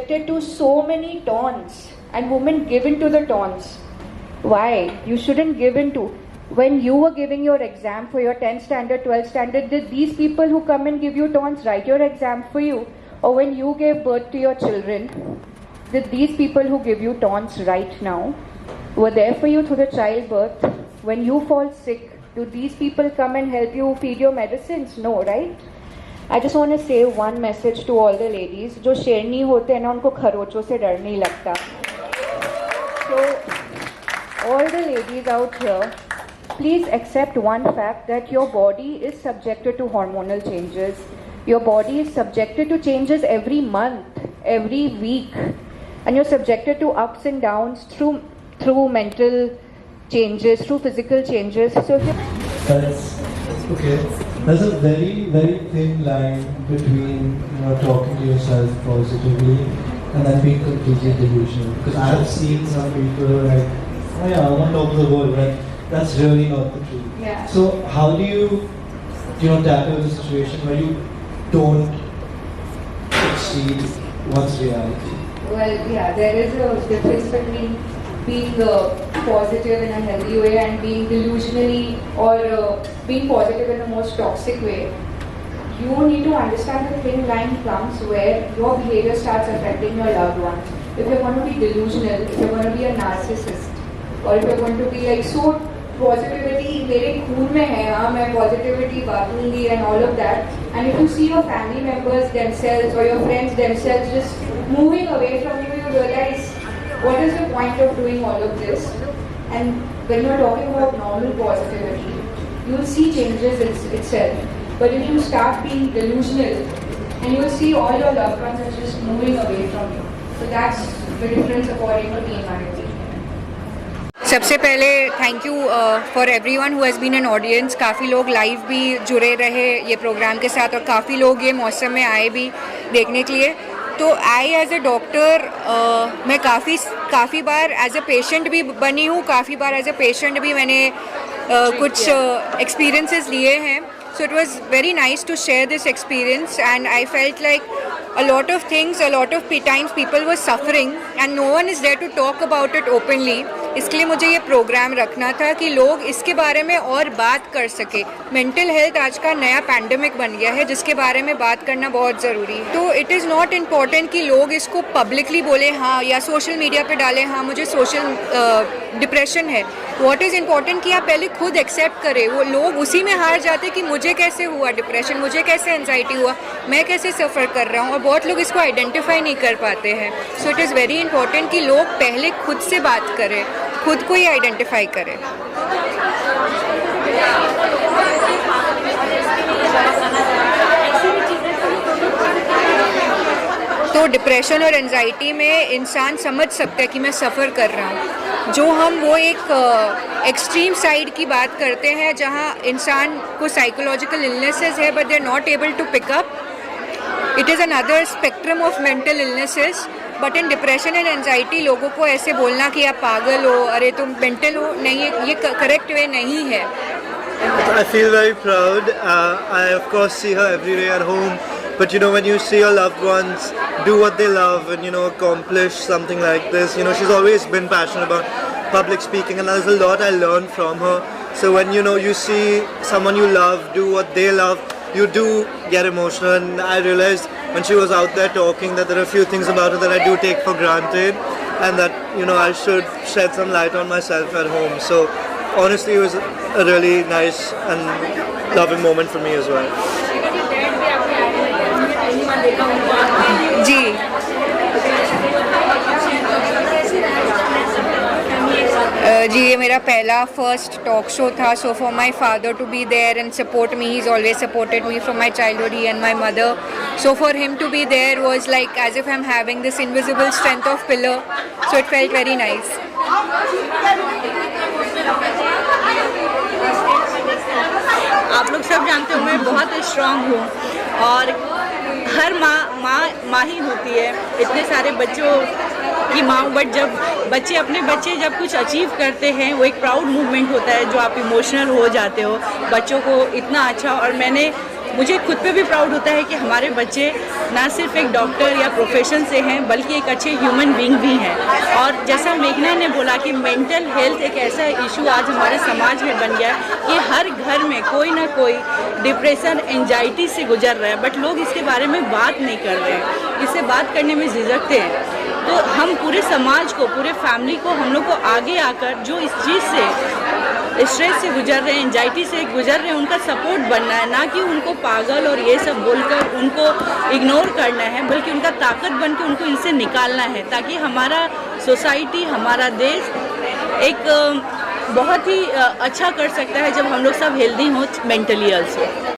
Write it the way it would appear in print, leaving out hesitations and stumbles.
subjected to so many taunts and women give in to the taunts. Why? You shouldn't give in to. When you were giving your exam for your 10th standard, 12th standard, did these people who come and give you taunts write your exam for you? Or when you gave birth to your children, did these people who give you taunts right now were there for you through the childbirth? When you fall sick, do these people come and help you feed your medicines? No, right? I just want to say one message to all the ladies. जो शेरनी होते हैं ना उनको खरोचों से डर नहीं लगता. So all the ladies out here, please accept one fact that your body is subjected to hormonal changes. Your body is subjected to changes every month, every week, and you're subjected to ups and downs through mental changes, through physical changes. So if That's okay. There's a very, very thin line between talking to yourself positively and then being completely delusional. Because I have seen some people who are like, oh yeah, I want to talk to the world, but that's really not the truth. Yeah. So how do you tackle the situation where you don't exceed one's reality? well, yeah, there is a difference between being positive in a healthy way and being delusionally or being positive in the most toxic way. You need to understand the thin line comes where your behavior starts affecting your loved ones. If you're going to be delusional, if you're going to be a narcissist, or if you're going to be like so positivity मेरे खून में है, हाँ मैं positivity बांटूंगी and all of that, and if you see your family members themselves or your friends themselves just moving away from you, you realize what is the point of doing all of this? And when you're talking about normal positivity, you'll see changes itself. But if you start being delusional, and you'll see all your loved ones are just moving away from you. So that's the difference according to me and my opinion. सबसे पहले thank you for everyone who has been an audience. काफ़ी लोग live भी जुड़े रहे ये programme के साथ और काफ़ी लोग ये मौसम में आए भी देखने के लिए. तो आई एज ए डॉक्टर मैं काफ़ी बार एज ए पेशेंट भी बनी हूँ, काफ़ी बार एज ए पेशेंट भी मैंने कुछ एक्सपीरियंसेस लिए हैं. So it was very nice to share this experience, and I felt like a lot of times people were suffering and no one is there to talk about it openly. इसलिए मुझे ये programme रखना था कि लोग इसके बारे में और बात कर सके. मेंटल हेल्थ आज का नया पैंडमिक बन गया है जिसके बारे में बात करना बहुत ज़रूरी है. तो इट इज़ नॉट इम्पॉर्टेंट कि लोग इसको पब्लिकली बोले हाँ, या सोशल मीडिया पे डालें हाँ मुझे सोशल डिप्रेशन है. व्हाट इज़ इम्पॉर्टेंट कि आप पहले खुद एक्सेप्ट करें. वो लोग उसी में हार जाते कि मुझे कैसे हुआ डिप्रेशन, मुझे कैसे एंजाइटी हुआ, मैं कैसे सफ़र कर रहा हूँ, और बहुत लोग इसको आइडेंटिफाई नहीं कर पाते हैं. So it is very important कि लोग पहले खुद से बात करें, खुद को ही आइडेंटिफाई करें. तो डिप्रेशन और एंजाइटी में इंसान समझ सकता है कि मैं सफ़र कर रहा हूँ. जो हम वो एक एक्सट्रीम साइड की बात करते हैं जहाँ इंसान को साइकोलॉजिकल इलनेसेस है but they are not able to pick up. It is another spectrum of mental illnesses. But in depression and anxiety लोगों को ऐसे बोलना कि आप पागल हो, अरे तुम मेंटल हो, नहीं, ये करेक्ट वे नहीं है. I feel very proud. I of course see her every day at home. But when you see your loved ones do what they love and accomplish something like this, she's always been passionate about public speaking, and there's a lot I learned from her. So when you see someone you love do what they love, you do get emotional. And I realized when she was out there talking that there are a few things about her that I do take for granted, and that I should shed some light on myself at home. So honestly, it was a really nice and loving moment for me as well. जी जी ये मेरा पहला first talk show था. So for my father to be there and support me, he is always supported me from my childhood, he and my mother. So for him to be there was like as if I'm having this invisible strength of pillar. So it felt very nice. आप लोग सब जानते हो मैं बहुत strong हूँ और हर माँ ही होती है इतने सारे बच्चों की माँ. बट जब बच्चे जब कुछ अचीव करते हैं वो एक प्राउड मूवमेंट होता है जो आप इमोशनल हो जाते हो. बच्चों को इतना अच्छा, और मैंने मुझे खुद पे भी प्राउड होता है कि हमारे बच्चे ना सिर्फ एक डॉक्टर या प्रोफेशन से हैं बल्कि एक अच्छे ह्यूमन बीइंग भी हैं। और जैसा मेघना ने बोला कि मेंटल हेल्थ एक ऐसा इशू आज हमारे समाज में बन गया है कि हर घर में कोई ना कोई डिप्रेशन एंजाइटी से गुजर रहा है, बट लोग इसके बारे में बात नहीं कर रहे हैं, इससे बात करने में झिझकते हैं। तो हम पूरे समाज को, पूरे फैमिली को, हम लोग को आगे आकर जो इस चीज़ से, स्ट्रेस से गुजर रहे हैं, एंजाइटी से गुजर रहे हैं, उनका सपोर्ट बनना है, ना कि उनको पागल और ये सब बोलकर उनको इग्नोर करना है, बल्कि उनका ताकत बन के उनको इनसे निकालना है, ताकि हमारा सोसाइटी, हमारा देश एक बहुत ही अच्छा कर सकता है जब हम लोग सब हेल्दी हों मेंटली ऑल्सो।